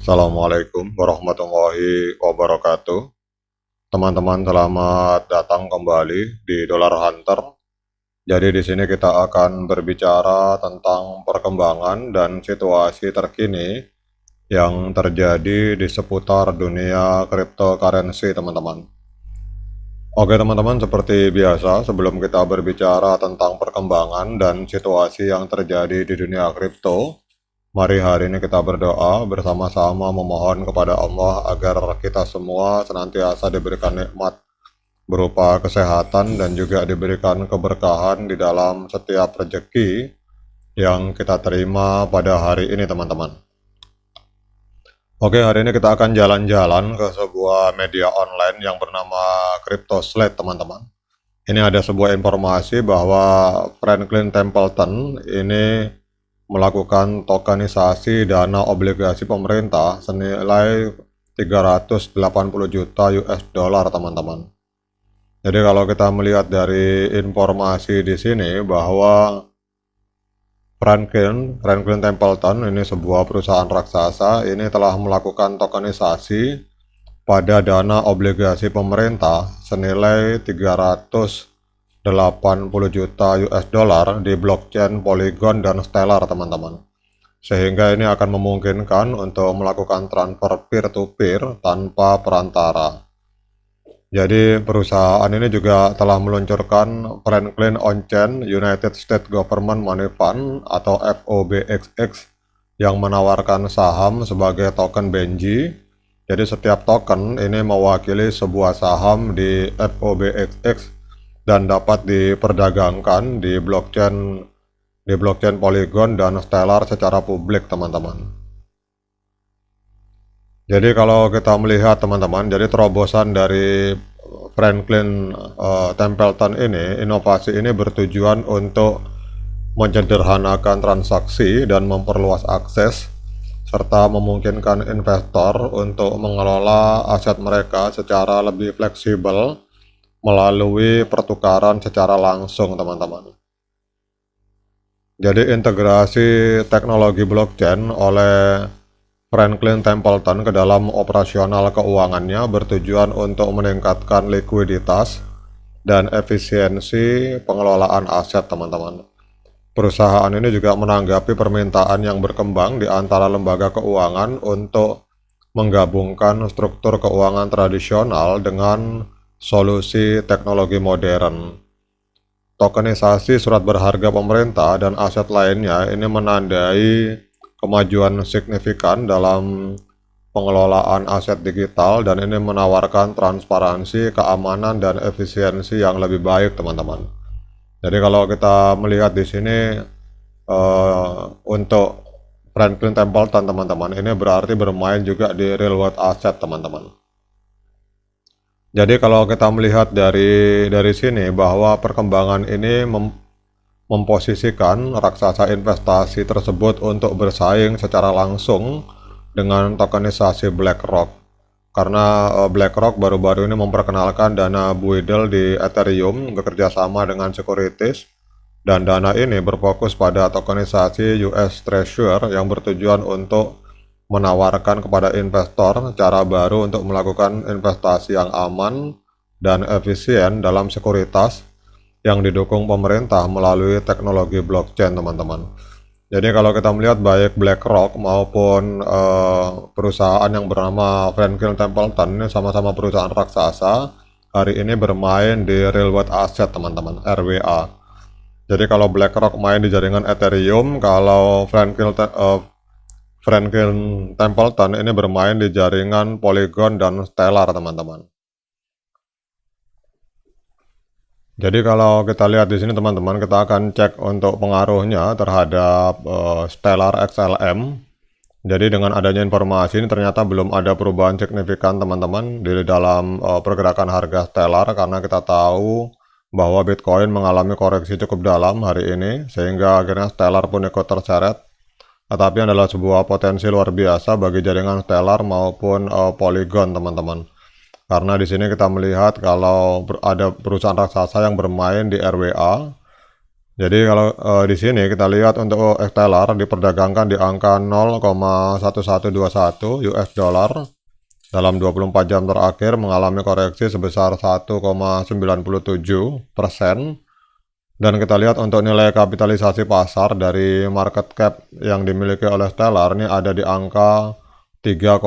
Assalamualaikum warahmatullahi wabarakatuh. Teman-teman, selamat datang kembali di Dollar Hunter. Jadi di sini kita akan berbicara tentang perkembangan dan situasi terkini yang terjadi di seputar dunia cryptocurrency, teman-teman. Oke, teman-teman, seperti biasa, sebelum kita berbicara tentang perkembangan dan situasi yang terjadi di dunia kripto, mari hari ini kita berdoa bersama-sama memohon kepada Allah agar kita semua senantiasa diberikan nikmat berupa kesehatan dan juga diberikan keberkahan di dalam setiap rezeki yang kita terima pada hari ini, teman-teman. Oke, hari ini kita akan jalan-jalan ke sebuah media online yang bernama CryptoSlate, teman-teman. Ini ada sebuah informasi bahwa Franklin Templeton ini melakukan tokenisasi dana obligasi pemerintah senilai 380 juta US dollar, teman-teman. Jadi kalau kita melihat dari informasi di sini bahwa Franklin Templeton ini sebuah perusahaan raksasa ini telah melakukan tokenisasi pada dana obligasi pemerintah senilai 380 juta US dollar di blockchain Polygon dan Stellar, teman-teman. Sehingga ini akan memungkinkan untuk melakukan transfer peer-to-peer tanpa perantara. Jadi perusahaan ini juga telah meluncurkan Franklin On-Chain United States Government Money Fund atau FOBXX yang menawarkan saham sebagai token Benji. Jadi setiap token ini mewakili sebuah saham di FOBXX dan dapat diperdagangkan di blockchain Polygon dan Stellar secara publik, teman-teman. Jadi kalau kita melihat, teman-teman, jadi terobosan dari Franklin Templeton ini, inovasi ini bertujuan untuk menyederhanakan transaksi dan memperluas akses serta memungkinkan investor untuk mengelola aset mereka secara lebih fleksibel melalui pertukaran secara langsung, teman-teman. Jadi integrasi teknologi blockchain oleh Franklin Templeton ke dalam operasional keuangannya bertujuan untuk meningkatkan likuiditas dan efisiensi pengelolaan aset, teman-teman. Perusahaan ini juga menanggapi permintaan yang berkembang di antara lembaga keuangan untuk menggabungkan struktur keuangan tradisional dengan solusi teknologi modern. Tokenisasi surat berharga pemerintah dan aset lainnya ini menandai kemajuan signifikan dalam pengelolaan aset digital dan ini menawarkan transparansi, keamanan, dan efisiensi yang lebih baik, teman-teman. Jadi kalau kita melihat di sini untuk Franklin Templeton, teman-teman, ini berarti bermain juga di real world asset, teman-teman. Jadi kalau kita melihat dari sini bahwa perkembangan ini memposisikan raksasa investasi tersebut untuk bersaing secara langsung dengan tokenisasi BlackRock. Karena BlackRock baru-baru ini memperkenalkan dana Buidel di Ethereum bekerja sama dengan securities, dan dana ini berfokus pada tokenisasi US Treasury yang bertujuan untuk menawarkan kepada investor cara baru untuk melakukan investasi yang aman dan efisien dalam sekuritas yang didukung pemerintah melalui teknologi blockchain, teman-teman. Jadi kalau kita melihat baik BlackRock maupun perusahaan yang bernama Franklin Templeton ini sama-sama perusahaan raksasa, hari ini bermain di real world asset, teman-teman, RWA. Jadi kalau BlackRock main di jaringan Ethereum, kalau Franklin Templeton ini bermain di jaringan Polygon dan Stellar, teman-teman. Jadi kalau kita lihat di sini, teman-teman, kita akan cek untuk pengaruhnya terhadap Stellar XLM. Jadi dengan adanya informasi ini ternyata belum ada perubahan signifikan, teman-teman, di dalam pergerakan harga Stellar, karena kita tahu bahwa Bitcoin mengalami koreksi cukup dalam hari ini sehingga akhirnya Stellar pun ikut terseret. Tetapi adalah sebuah potensi luar biasa bagi jaringan Stellar maupun Polygon, teman-teman. Karena di sini kita melihat kalau ada perusahaan raksasa yang bermain di RWA, Jadi kalau di sini kita lihat untuk Stellar diperdagangkan di angka 0,1121 US dollar dalam 24 jam terakhir mengalami koreksi sebesar 1,97%. Dan kita lihat untuk nilai kapitalisasi pasar dari market cap yang dimiliki oleh Stellar ini ada di angka 3,2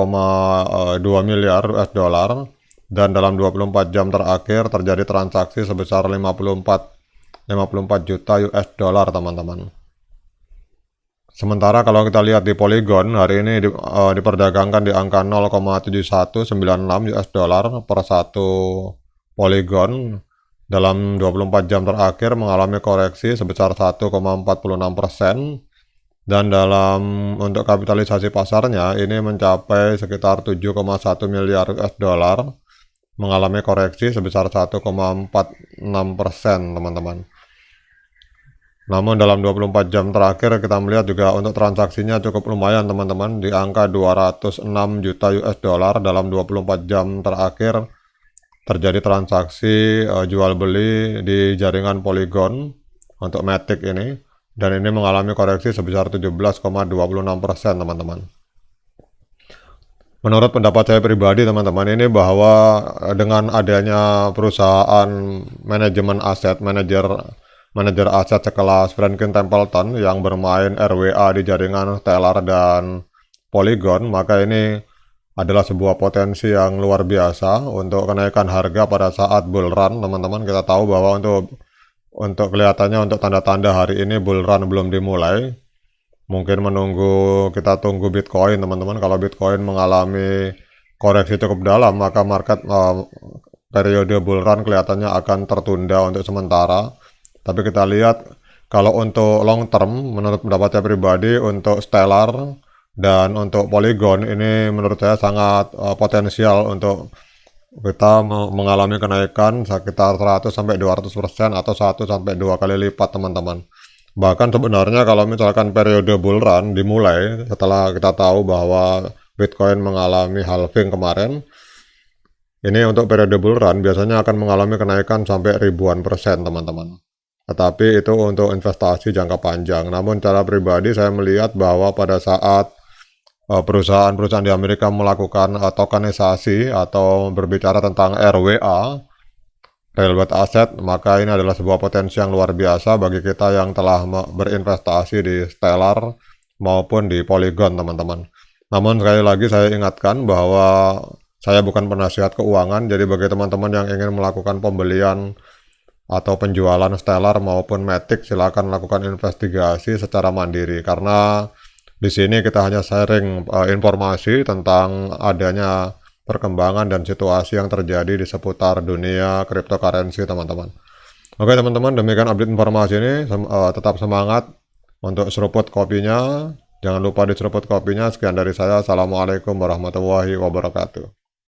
miliar US dollar, dan dalam 24 jam terakhir terjadi transaksi sebesar 54 juta US dollar, teman-teman. Sementara kalau kita lihat di Polygon, hari ini diperdagangkan di angka 0,7196 US dollar per satu Polygon. Dalam 24 jam terakhir mengalami koreksi sebesar 1,46%, dan untuk kapitalisasi pasarnya ini mencapai sekitar 7,1 miliar US dollar, mengalami koreksi sebesar 1,46%, teman-teman. Namun dalam 24 jam terakhir kita melihat juga untuk transaksinya cukup lumayan, teman-teman, di angka 206 juta US dollar dalam 24 jam terakhir terjadi transaksi jual beli di jaringan Polygon untuk Matic ini, dan ini mengalami koreksi sebesar 17,26%, teman-teman. Menurut pendapat saya pribadi, teman-teman, ini bahwa dengan adanya perusahaan manajemen aset, manajer aset sekelas Franklin Templeton yang bermain RWA di jaringan Stellar dan Polygon, maka ini adalah sebuah potensi yang luar biasa untuk kenaikan harga pada saat bull run, teman-teman. Kita tahu bahwa untuk kelihatannya untuk tanda-tanda hari ini bull run belum dimulai. Mungkin kita tunggu Bitcoin, teman-teman. Kalau Bitcoin mengalami koreksi cukup dalam, maka market periode bull run kelihatannya akan tertunda untuk sementara. Tapi kita lihat kalau untuk long term, menurut pendapat saya pribadi, untuk Stellar dan untuk Polygon ini menurut saya sangat potensial untuk kita mengalami kenaikan sekitar 100-200% atau 1-2 kali lipat, teman-teman. Bahkan sebenarnya kalau misalkan periode bull run dimulai setelah kita tahu bahwa Bitcoin mengalami halving kemarin, ini untuk periode bull run biasanya akan mengalami kenaikan sampai ribuan persen, teman-teman. Tetapi itu untuk investasi jangka panjang. Namun secara pribadi saya melihat bahwa pada saat perusahaan-perusahaan di Amerika melakukan tokenisasi atau berbicara tentang RWA, real world asset, maka ini adalah sebuah potensi yang luar biasa bagi kita yang telah berinvestasi di Stellar maupun di Polygon, teman-teman. Namun sekali lagi saya ingatkan bahwa saya bukan penasihat keuangan, jadi bagi teman-teman yang ingin melakukan pembelian atau penjualan Stellar maupun Matic, silakan lakukan investigasi secara mandiri, karena di sini kita hanya sharing informasi tentang adanya perkembangan dan situasi yang terjadi di seputar dunia cryptocurrency, teman-teman. Oke, teman-teman, demikian update informasi ini. Tetap semangat untuk seruput kopinya. Jangan lupa diseruput kopinya. Sekian dari saya. Assalamualaikum warahmatullahi wabarakatuh.